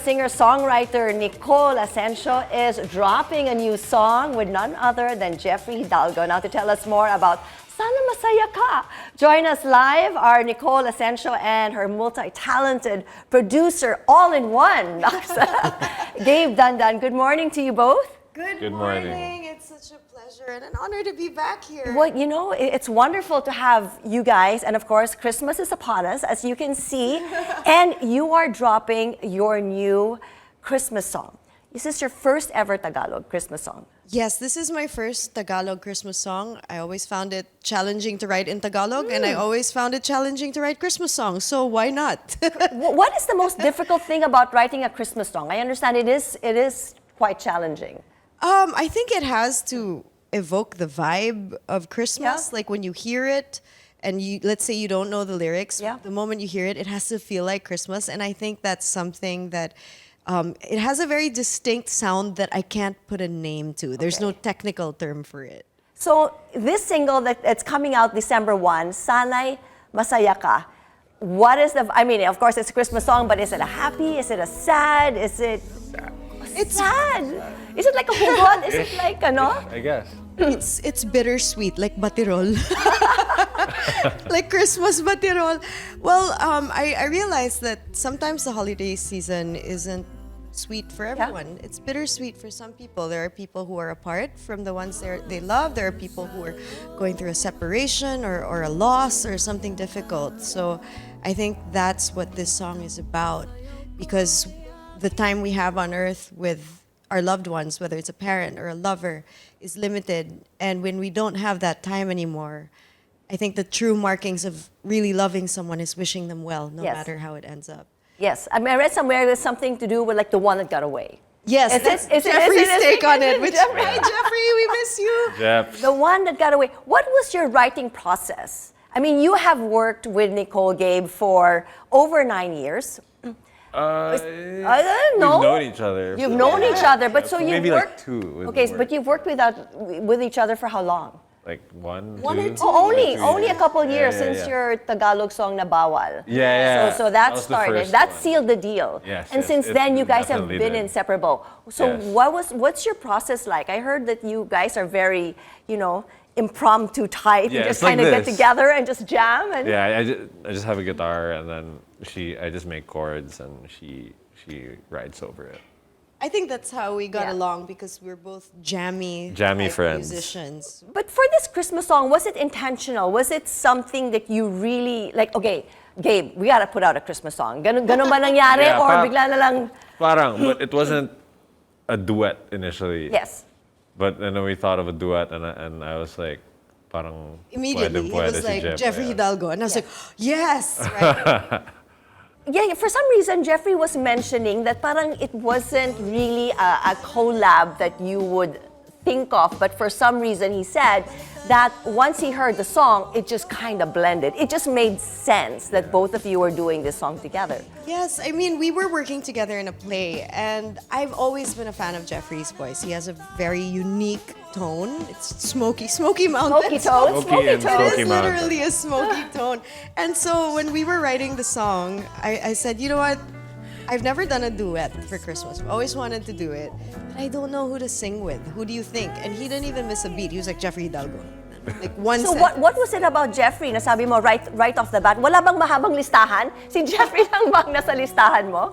singer-songwriter Nicole Asensio is dropping a new song with none other than Jeffrey Hidalgo. Now to tell us more about Sana Masaya Ka. Join us live are Nicole Asensio and her multi-talented producer all-in-one, Gabe Dandan. Good morning to you both. Good morning. It's such a pleasure and an honor to be back here. Well, you know, it's wonderful to have you guys, and of course, Christmas is upon us, as you can see, and you are dropping your new Christmas song. Is this your first ever Tagalog Christmas song? Yes, this is my first Tagalog Christmas song. I always found it challenging to write in Tagalog, and I always found it challenging to write Christmas songs, so why not? What is the most difficult thing about writing a Christmas song? I understand it is quite challenging. I think it has to evoke the vibe of Christmas. Yeah. Like when you hear it, and let's say you don't know the lyrics, the moment you hear it, it has to feel like Christmas. And I think that's something that it has a very distinct sound that I can't put a name to. There's no technical term for it. So this single that's coming out December 1, Sana Masaya Ka. What is the? I mean, of course, it's a Christmas song, but is it a happy? Is it a sad? Is it? It's sad. Is it like a hugot? Is it like I guess. It's bittersweet, like batirol. Like Christmas batirol. Well, I realized that sometimes the holiday season isn't sweet for everyone. It's bittersweet for some people. There are people who are apart from the ones they love. There are people who are going through a separation or a loss or something difficult. So I think that's what this song is about, because the time we have on earth with our loved ones, whether it's a parent or a lover, is limited. And when we don't have that time anymore, I think the true markings of really loving someone is wishing them well, no matter how it ends up. Yes, I mean, I read somewhere there's something to do with like the one that got away. Yes, is Jeffrey's take on it. Jeffrey. Hi, Jeffrey, we miss you. Jeff. The one that got away. What was your writing process? I mean, you have worked with Nicole, Gabe, for over 9 years. I don't know. We've known each other. You've known each other, but so you've maybe worked. like 2. Okay, but you've worked with each other for how long? Like 1, 2. Oh, only a couple Yeah, years yeah, since yeah. your Tagalog song na Bawal. Yeah. So that was the started. first That one. sealed the deal. Yes, and yes, since it then, you guys have definitely been did. inseparable. So Yes. what's your process like? I heard that you guys are very, impromptu type. Yeah, You just it's like kind of get this. together and just jam. And Yeah, I just have a guitar, and then I just make chords, and she writes over it. I think that's how we got along, because we're both jammy type friends. musicians. But for this Christmas song, was it intentional? Was it something that you really, like, okay, Gabe, we gotta put out a Christmas song. Ganun ba nangyari? Yeah, or bigla na lang? Parang, but it wasn't a duet initially. Yes. But then we thought of a duet, and I was like, parang Immediately, he pwede was si like, Jeff, Jeffrey yeah. Hidalgo. And I was like, yes, right? Yeah, for some reason, Jeffrey was mentioning that parang it wasn't really a collab that you would think of, but for some reason he said that once he heard the song, it just kind of blended. It just made sense that both of you were doing this song together. Yes, I mean, we were working together in a play, and I've always been a fan of Jeffrey's voice. He has a very unique tone. It's smoky mountain. Smoky tone, Smoky and It Smoky is Mountain. literally a smoky tone. And so when we were writing the song, I said, you know what? I've never done a duet for Christmas. I've always wanted to do it, but I don't know who to sing with. Who do you think? And he didn't even miss a beat. He was like, Jeffrey Hidalgo. Like one So sentence. what was it about Jeffrey na sabi mo right off the bat? Wala bang mahabang listahan? Si Jeffrey lang bang nasa listahan mo?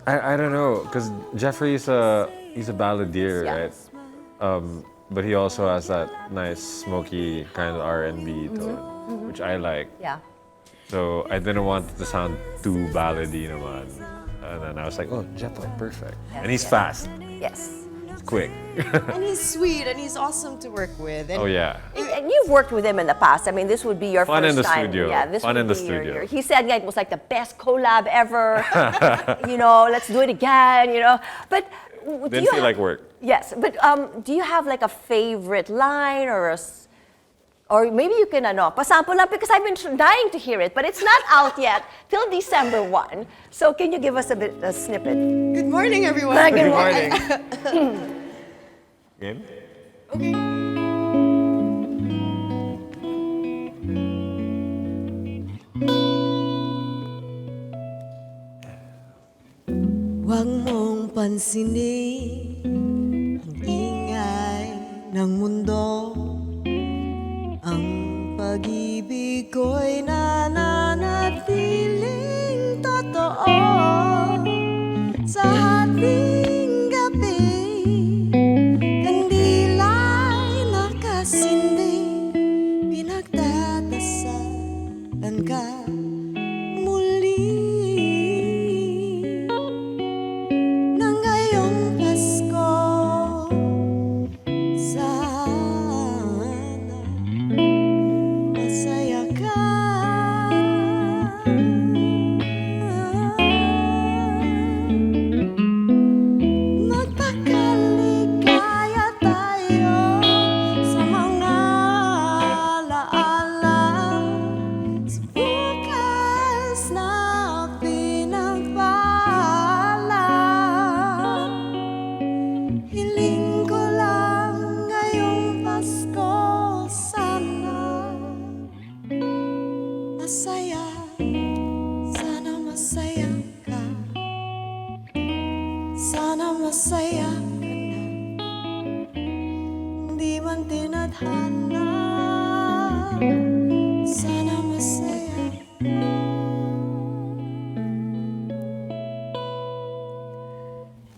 I don't know, because Jeffrey's he's a balladeer, right? But he also has that nice smoky kind of R&B tone, which I like. Yeah. So I didn't want it to sound too ballady naman. And then I was like, oh, Jeff, perfect. And he's fast, Yes. quick. And he's sweet, and he's awesome to work with. And Oh yeah. And you've worked with him in the past. I mean, this would be your Fun first in the time. studio. Yeah, this Fun would in the be studio. He said it was like the best collab ever. Let's do it again. But do Didn't you feel like work. Yes, but do you have like a favorite line or maybe you can pasample lang, because I've been dying to hear it, but it's not out yet till December 1. So can you give us a snippet? good morning, everyone. Good morning. Game? Huwag mong pansinin ang ingay ng mundo. Ang pag-ibig ko'y nananatiling totoo. Sa hating gabi, kandila'y nakasindi. Pinagdadasalan ka muli. Nang ngayong Pasko, sana masaya ka. Magpakaligaya tayo sa mga alaala sa bukas na pinagpaalam. Hiling ko lang ngayong Pasko, sana masaya, sana masaya ka. Sana masaya ka na, hindi man tinadhana. Sana masaya.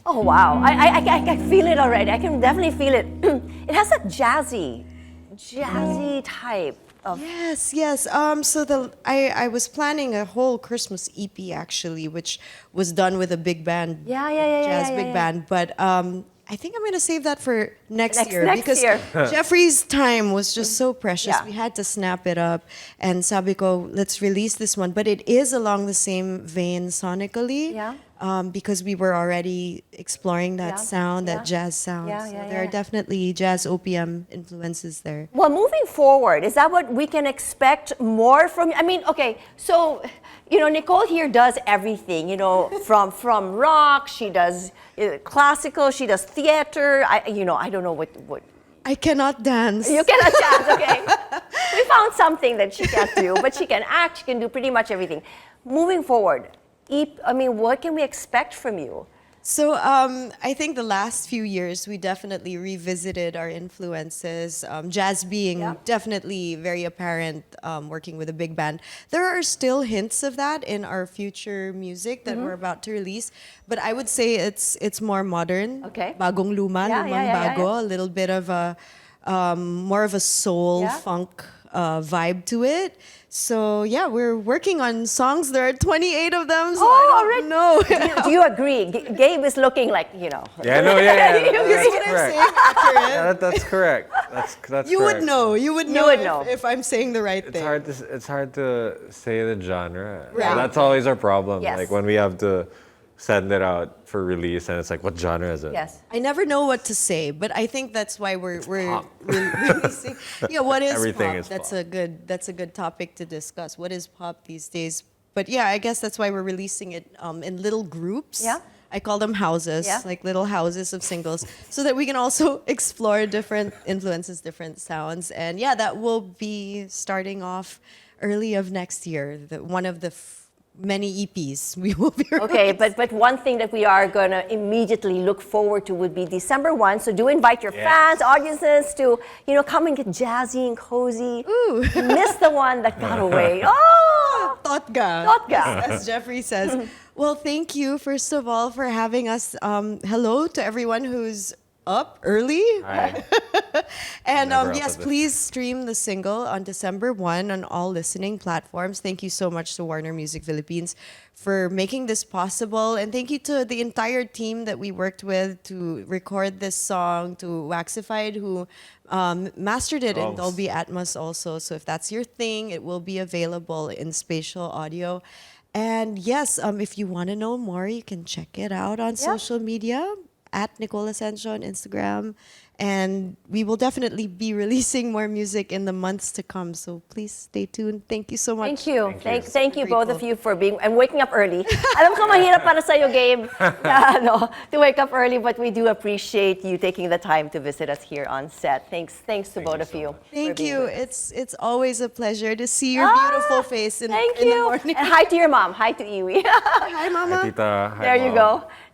Oh wow, I feel it already. I can definitely feel it. It has a jazzy type of. Yes, yes. So I was planning a whole Christmas EP actually, which was done with a big band, jazz big band. But I think I'm gonna save that for next year because year. Jeffrey's time was just so precious. Yeah. We had to snap it up, and sabi ko, let's release this one. But it is along the same vein sonically. Yeah. Because we were already exploring that sound, that jazz sound. Yeah, so yeah, there are yeah. definitely jazz OPM influences there. Well, moving forward, is that what we can expect more from you? I mean, okay, so, Nicole here does everything, from rock, she does classical, she does theater. I don't know what. I cannot dance. You cannot dance, okay? We found something that she can't do, but she can act, she can do pretty much everything. Moving forward, what can we expect from you? So I think the last few years we definitely revisited our influences. Jazz being definitely very apparent, working with a big band. There are still hints of that in our future music that we're about to release, but I would say it's more modern. Okay. Bagong luma, lumang bago. A little bit of a more of a soul funk vibe to it. So yeah, we're working on songs. There are 28 of them. So I don't know. Do you agree? Gabe is looking like, Yeah, no, You that's agree? correct. Yeah, that's correct. That's You correct. would know. You would know, if I'm saying the right thing. It's hard to say the genre. Right. That's always our problem. Yes. Like when we have to send it out for release, and it's like, what genre is it? Yes. I never know what to say, but I think that's why we're releasing. Yeah, what is Everything pop? is That's pop. a good topic to discuss. What is pop these days? But yeah, I guess that's why we're releasing it in little groups. Yeah. I call them houses, like little houses of singles, so that we can also explore different influences, different sounds. And yeah, that will be starting off early of next year. One of the many EPs we will be Okay, but one thing that we are going to immediately look forward to would be December 1. So do invite your fans, audiences to, come and get jazzy and cozy. Ooh. Miss the one that got away. Oh! Totga. Totga. As Jeffrey says. Well, thank you, first of all, for having us. Hello to everyone who's up early. Hi. And Never up yes, at this. please stream the single on December 1 on all listening platforms. Thank you so much to Warner Music Philippines for making this possible. And thank you to the entire team that we worked with to record this song, to Waxified, who mastered it in Dolby Atmos also. So if that's your thing, it will be available in spatial audio. And yes, if you want to know more, you can check it out on social media at Nicole Asensio on Instagram. And we will definitely be releasing more music in the months to come. So please stay tuned. Thank you so much. Thank you. Thank you. Thank you both of you for being and waking up early. Alam ko mahirap para sa iyo, Gabe, to wake up early, but we do appreciate you taking the time to visit us here on set. Thanks to both of you. Thank for being you. with us. It's always a pleasure to see your beautiful face in Thank the you. morning. And hi to your mom. Hi to Iwi. Hi, Mama. Hi, Tita. Hi, There you Mom. go.